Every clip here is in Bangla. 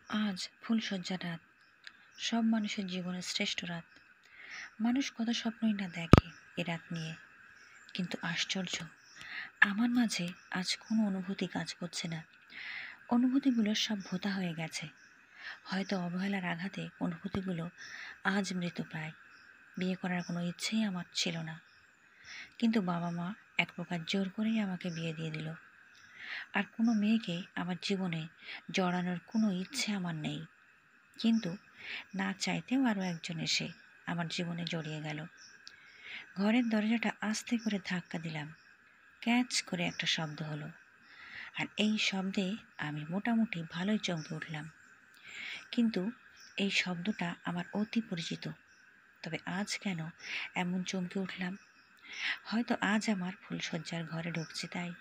আজ ফুলশয্যার রাত, সব মানুষের জীবনের শ্রেষ্ঠ রাত। মানুষ কত স্বপ্নই না দেখে এ রাত নিয়ে, কিন্তু আশ্চর্য, আমার মাঝে আজ কোনো অনুভূতি কাজ করছে না। অনুভূতিগুলো সব ভোঁতা হয়ে গেছে। হয়তো অবহেলার আঘাতে অনুভূতিগুলো আজ মৃতপ্রায়। বিয়ে করার কোনো ইচ্ছেই আমার ছিল না, কিন্তু বাবা মা এক প্রকার জোর করেই আমাকে বিয়ে দিয়ে দিল। আর কোনো মেয়েকে আমার জীবনে জড়ানোর কোনো ইচ্ছে আমার নেই, কিন্তু না চাইতেও আরও একজন এসে আমার জীবনে জড়িয়ে গেল। ঘরের দরজাটা আস্তে করে ধাক্কা দিলাম, ক্যাচ করে একটা শব্দ হলো, আর এই শব্দে আমি মোটামুটি ভালোই চমকে উঠলাম। কিন্তু এই শব্দটা আমার অতি পরিচিত, তবে আজ কেন এমন চমকে উঠলাম? হয়তো আজ আমার ফুলশয্যার ঘরে ঢুকছি তাই।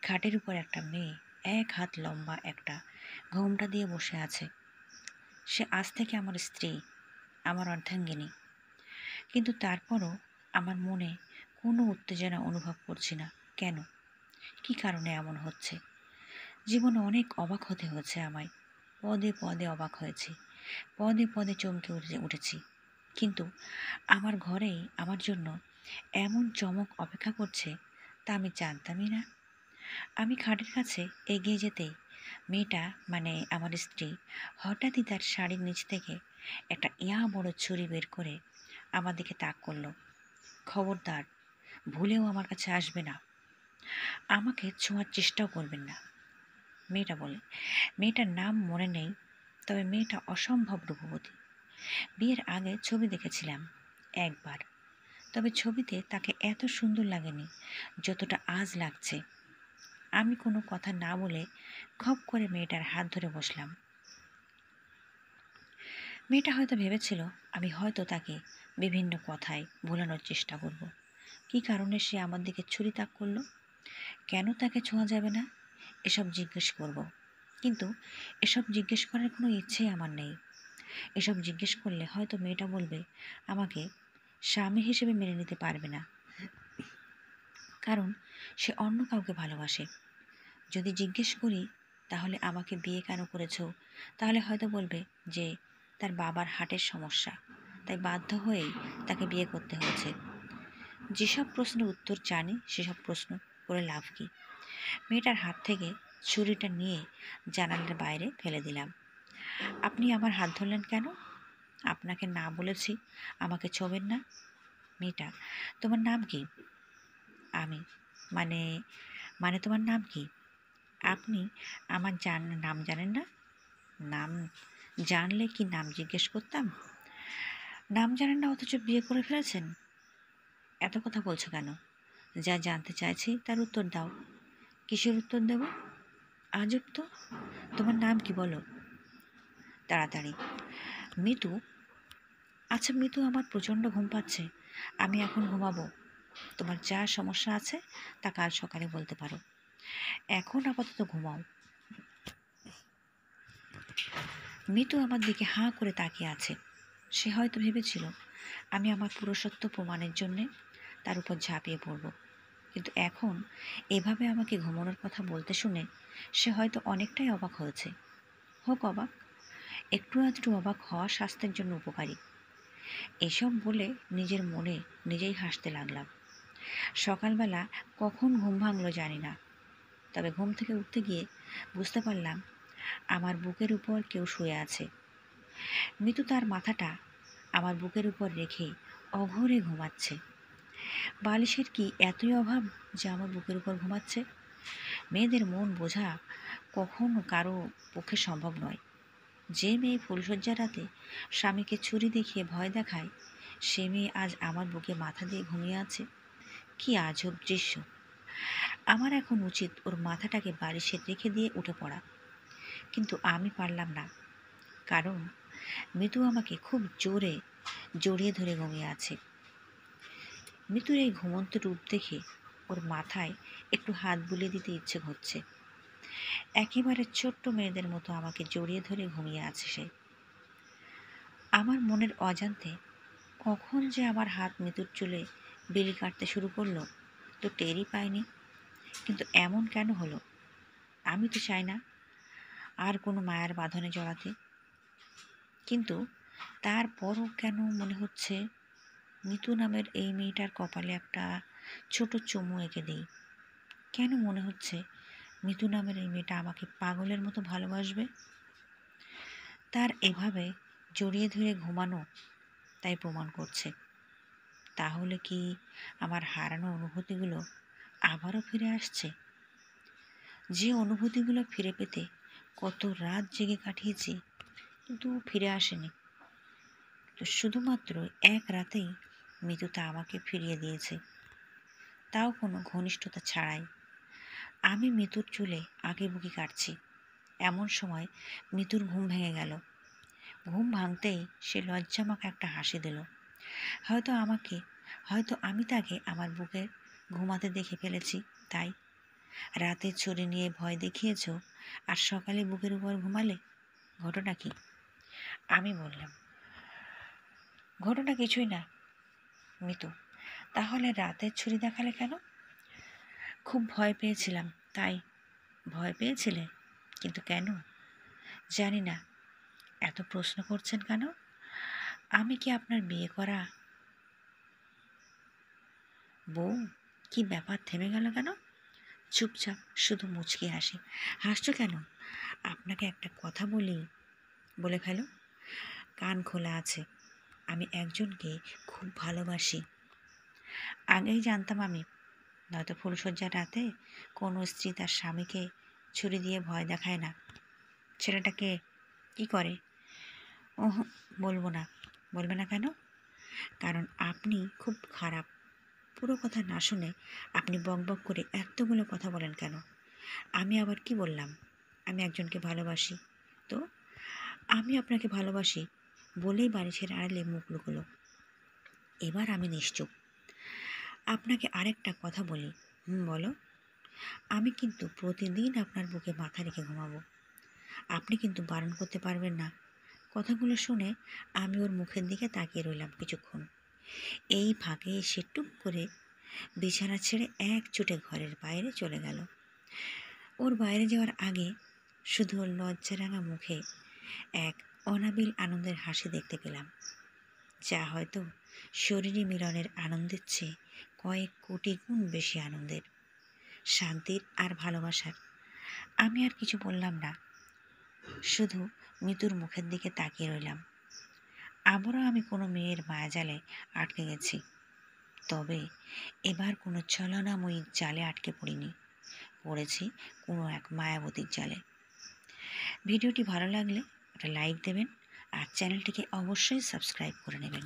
খাটের উপর একটা মেয়ে, 1 হাত লম্বা, একটা ঘোমটা দিয়ে বসে আছে। সে আজ থেকে আমার স্ত্রী, আমার অর্ধাঙ্গিনী। কিন্তু তারপরও আমার মনে কোনো উত্তেজনা অনুভব করছি না। কেন? কি কারণে এমন হচ্ছে? জীবনে অনেক অবাক হতে হয়েছে আমায়। পদে পদে অবাক হয়েছি, পদে পদে চমকে উঠেছি। কিন্তু আমার ঘরেই আমার জন্য এমন চমক অপেক্ষা করছে তা আমি জানতামই না। আমি খাটের কাছে এগিয়ে যেতেই মেয়েটা, মানে আমার স্ত্রী, হঠাৎই তার শাড়ির নিচ থেকে একটা বড় ছুরি বের করে আমার দিকে তাক করলো। খবরদার, ভুলেও আমার কাছে আসবে না, আমাকে ছোঁয়ার চেষ্টাও করবেন না, মেয়েটা বলে। মেয়েটার নাম মনে নেই, তবে মেয়েটা অসম্ভব রূপবতী। বিয়ের আগে ছবি দেখেছিলাম একবার, তবে ছবিতে তাকে এত সুন্দর লাগেনি যতটা আজ লাগছে। আমি কোনো কথা না বলে খপ করে মেয়েটার হাত ধরে বসলাম। মেয়েটা হয়তো ভেবেছিল আমি হয়তো তাকে বিভিন্ন কথায় ভোলানোর চেষ্টা করব। কী কারণে সে আমার দিকে ছুরি তাক করলো, কেন তাকে ছোঁয়া যাবে না, এসব জিজ্ঞেস করব। কিন্তু এসব জিজ্ঞেস করার কোনো ইচ্ছেই আমার নেই। এসব জিজ্ঞেস করলে হয়তো মেয়েটা বলবে আমাকে স্বামী হিসেবে মেনে নিতে পারবে না, কারণ সে অন্য কাউকে ভালোবাসে। যদি জিজ্ঞেস করি তাহলে আমাকে বিয়ে কেন করেছ, তাহলে হয়তো বলবে যে তার বাবার হার্টের সমস্যা, তাই বাধ্য হয়েই তাকে বিয়ে করতে হয়েছে। যেসব প্রশ্নের উত্তর জানি সেসব প্রশ্ন করে লাভ কি? মেয়েটার হাত থেকে ছুরিটা নিয়ে জানালার বাইরে ফেলে দিলাম। আপনি আমার হাত ধরলেন কেন? আপনাকে না বলেছি আমাকে ছোবেন না। মেয়েটা, তোমার নাম কি? আমি, মানে মানে তোমার নাম কি? আপনি আমার নাম জানেন না? নাম জানলে কি নাম জিজ্ঞেস করতাম? নাম জানেন না অথচ বিয়ে করে ফেলেছেন? এত কথা বলছো কেন? যা জানতে চাইছি তার উত্তর দাও। কিসের উত্তর দেব? আজব তো। তোমার নাম কি বলো তাড়াতাড়ি। মিতু। আচ্ছা মিতু, আমার প্রচণ্ড ঘুম পাচ্ছে, আমি এখন ঘুমাবো। তোমার যা সমস্যা আছে তা কাল সকালে বলতে পারো, এখন আপাতত ঘুমাও। মিতু আমার দিকে হাঁ করে তাকিয়ে আছে। সে হয়তো ভেবেছিল আমি আমার পুরুষত্ব প্রমাণের জন্যে তার উপর ঝাঁপিয়ে পড়ব, কিন্তু এখন এভাবে আমাকে ঘুমানোর কথা বলতে শুনে সে হয়তো অনেকটাই অবাক হয়েছে। হোক অবাক, একটু আধটু অবাক হওয়া স্বাস্থ্যের জন্য উপকারী। এসব বলে নিজের মনে নিজেই হাসতে লাগলাম। সকালবেলা কখন ঘুম ভাঙলো জানি না, তবে ঘুম থেকে উঠতে গিয়ে বুঝতে পারলাম আমার বুকের উপর কেউ শুয়ে আছে। মিতু তার মাথাটা আমার বুকের উপর রেখে অঘোরে ঘুমাচ্ছে। বালিশের কি এতই অভাব যে আমার বুকের উপর ঘুমাচ্ছে? মেয়েদের মন বোঝা কখনো কারো পক্ষে সম্ভব নয়। যে মেয়ে ফুলশয্যার রাতে স্বামীকে ছুরি দেখিয়ে ভয় দেখায়, সে মেয়ে আজ আমার বুকে মাথা দিয়ে ঘুমিয়ে আছে। কি আজব দৃশ্য! আমার এখন উচিত ওর মাথাটাকে বালিশে রেখে দিয়ে উঠে পড়া, কিন্তু আমি পারলাম না, কারণ মিতু আমাকে খুব জোরে জড়িয়ে ধরে ঘুমিয়ে আছে। মিতুর এই ঘুমন্ত রূপ দেখে ওর মাথায় একটু হাত বুলিয়ে দিতে ইচ্ছে হচ্ছে। একেবারে ছোট্ট মেয়েদের মতো আমাকে জড়িয়ে ধরে ঘুমিয়ে আছে সে। আমার মনের অজান্তে কখন যে আমার হাত মিতুর চুলে বিলি কাটতে শুরু করলো তো টেরই পাইনি। কিন্তু এমন কেন হলো? আমি তো চাই না আর কোনো মায়ার বাঁধনে জড়াতে। কিন্তু তারপরও কেন মনে হচ্ছে মিতু নামের এই মেয়েটার কপালে একটা ছোট চুমু এঁকে দিই। কেন মনে হচ্ছে মিতু নামের এই মেয়েটা আমাকে পাগলের মতো ভালোবাসবে। তার এভাবে জড়িয়ে ধরে ঘুমানো তাই প্রমাণ করছে। তাহলে কি আমার হারানো অনুভূতিগুলো আবারও ফিরে আসছে? যে অনুভূতিগুলো ফিরে পেতে কত রাত জেগে কাটিয়েছি, কিন্তু ফিরে আসেনি। তো শুধুমাত্র এক রাতেই মিতু তা আমাকে ফিরিয়ে দিয়েছে, তাও কোনো ঘনিষ্ঠতা ছাড়াই। আমি মিতুর চুলে আঁকিবুকি কাটছি, এমন সময় মিতুর ঘুম ভেঙে গেল। ঘুম ভাঙতেই সে লজ্জামাখা একটা হাসি দিল। হয়তো আমি তাকে আমার বুকে ঘুমাতে দেখে ফেলেছি, তাই। রাতে ছুরি নিয়ে ভয় দেখিয়েছ আর সকালে বুকের উপর ঘুমালে, ঘটনা কি? আমি বললাম, ঘটনা কিছুই না। মিতু, তাহলে রাতে ছুরি দেখালে কেন? খুব ভয় পেয়েছিলাম, তাই। ভয় পেয়েছিলে? কিন্তু কেন? জানি না। এত প্রশ্ন করছেন কেন? আমি কি আপনার বিয়ে করা বউ? কি ব্যাপার, থেমে গেল কেন? চুপচাপ শুধু মুচকি হাসি। হাসছো কেন? আপনাকে একটা কথা বলে ফেলো। কান খোলা আছে। আমি একজনকে খুব ভালোবাসি। আগেই জানতাম আমি, নয়তো ফুলশয্যার রাতে কোনো স্ত্রী তার স্বামীকে ছুরি দিয়ে ভয় দেখায় না। ছেলেটাকে কি করে? ওহ, বলবো না। বলবে না কেন? কারণ আপনি খুব খারাপ। পুরো কথা না শুনে আপনি বকবক করে এতগুলো কথা বলেন কেন? আমি আবার কি বললাম? আমি একজনকে ভালোবাসি। তো আমি আপনাকে ভালোবাসি বলেই বালিশের আড়ালে মুখ লুকোলো। এবার আমি নিশ্চুপ। আপনাকে আরেকটা কথা বলি। বলো। আমি কিন্তু প্রতিদিন আপনার বুকে মাথা রেখে ঘুমাবো। আপনি কিন্তু বারণ করতে পারবেন না। কথাগুলো শুনে আমি ওর মুখের দিকে তাকিয়ে রইলাম কিছুক্ষণ। এই ফাঁকে সে টুপ করে বিছানা ছেড়ে এক ছুটে ঘরের বাইরে চলে গেল। ওর বাইরে যাওয়ার আগে শুধু ওর লজ্জারাঙা মুখে এক অনাবিল আনন্দের হাসি দেখতে পেলাম, যা হয়তো শরীরী মিলনের আনন্দের চেয়ে কয়েক কোটি গুণ বেশি আনন্দের, শান্তির আর ভালোবাসার। আমি আর কিছু বললাম না, শুধু মিতুর মুখের দিকে তাকিয়ে রইলাম। আবারও আমি কোনো মেয়ের মায়াজালে আটকে গেছি, তবে এবার কোনো ছলনাময়ী জালে আটকে পড়েছি কোনো এক মায়াবতীর জালে। ভিডিওটি ভালো লাগলে একটা লাইক দেবেন আর চ্যানেলটিকে অবশ্যই সাবস্ক্রাইব করে নেবেন।